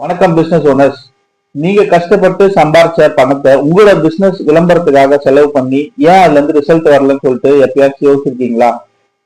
வணக்கம் business owners. நீங்க கஷ்டப்பட்டு சம்பாரிச்ச பணத்தை உங்களோட பிசினஸ் விளம்பரத்துக்காக செலவு பண்ணி ஏன் அதுல இருந்து ரிசல்ட் வரலன்னு சொல்லிட்டு எப்பயாச்சும் யோசிச்சிருக்கீங்களா?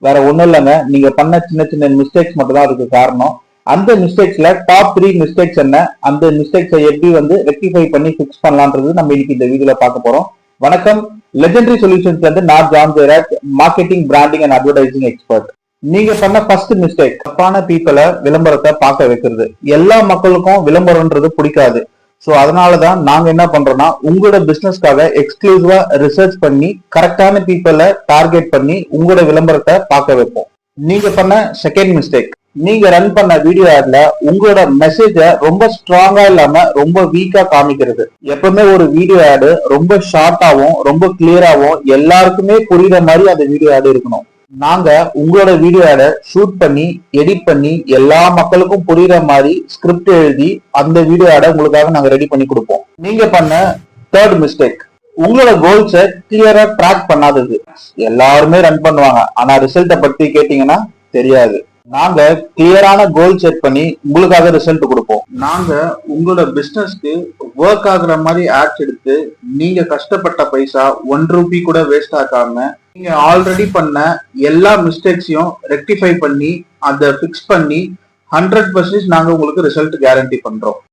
வேற ஒண்ணும் இல்லைங்க, நீங்க பண்ண சின்ன சின்ன மிஸ்டேக்ஸ் மட்டும் தான் அதுக்கு காரணம். அந்த மிஸ்டேக்ஸ்ல டாப் 3 மிஸ்டேக்ஸ் என்ன, அந்த மிஸ்டேக்ஸை எப்படி ரெக்டிஃபை பண்ணி பிக்ஸ் பண்ணலான்றது நம்ம இன்னைக்கு இந்த வீடியோல பார்க்க போறோம். வணக்கம், லெஜெண்டரி சொல்யூஷன்ஸ்ல இருந்து நான் John Jayaraj, marketing, branding and advertising expert. நீங்க பண்ண ஃபர்ஸ்ட் மிஸ்டேக், தப்பான பீப்புளை விளம்பரத்தை பார்க்க வைக்கிறது. எல்லா மக்களுக்கும் விளம்பரம்ன்றது பிடிக்காது. சோ அதனாலதான் நாங்க என்ன பண்றோம்னா, உங்களோட பிசினஸ்க்காக எக்ஸ்க்ளூசிவா ரிசர்ச் பண்ணி கரெக்டான பீப்புளை டார்கெட் பண்ணி உங்களோட விளம்பரத்தை பார்க்க வைப்போம். நீங்க பண்ண செகண்ட் மிஸ்டேக், நீங்க ரன் பண்ண வீடியோ ஆட்ல உங்களோட மெசேஜ ரொம்ப ஸ்ட்ராங்கா இல்லாம ரொம்ப வீக்கா காமிக்கிறது. எப்பவுமே ஒரு வீடியோ ஆடு ரொம்ப ஷார்ட்டாவும் ரொம்ப கிளியராவும் எல்லாருக்குமே புரியுற மாதிரி அந்த வீடியோ ஆடு இருக்கணும். நாங்க உங்களோட வீடியோ ஆட ஷூட் பண்ணி எடிட் பண்ணி எல்லா மக்களுக்கும் புரியுற மாதிரி ஸ்கிரிப்ட் எழுதி அந்த வீடியோ ஆட உங்களுக்காக நாங்க ரெடி பண்ணி கொடுப்போம். நீங்க பண்ண தேர்ட் மிஸ்டேக், உங்களோட கோல்ஸை கிளியரா ட்ராக் பண்ணாதது. எல்லாருமே ரன் பண்ணுவாங்க, ஆனா ரிசல்ட்டை பத்தி கேட்டீங்கன்னா தெரியாது. நாங்க கிளியரான கோல் செட் பண்ணி உங்களுக்காக ரிசல்ட் கொடுப்போம். நாங்க உங்களோட பிசினஸ்க்கு ஒர்க் ஆகுற மாதிரி ஆட்ஸ் எடுத்து நீங்க கஷ்டப்பட்ட பைசா 1 ரூபி கூட வேஸ்ட் ஆக்காம நீங்க ஆல்ரெடி பண்ண எல்லா மிஸ்டேக்ஸையும் ரெக்டிஃபை பண்ணி அதை பிக்ஸ் பண்ணி 100% நாங்க உங்களுக்கு ரிசல்ட் கேரண்டி பண்றோம்.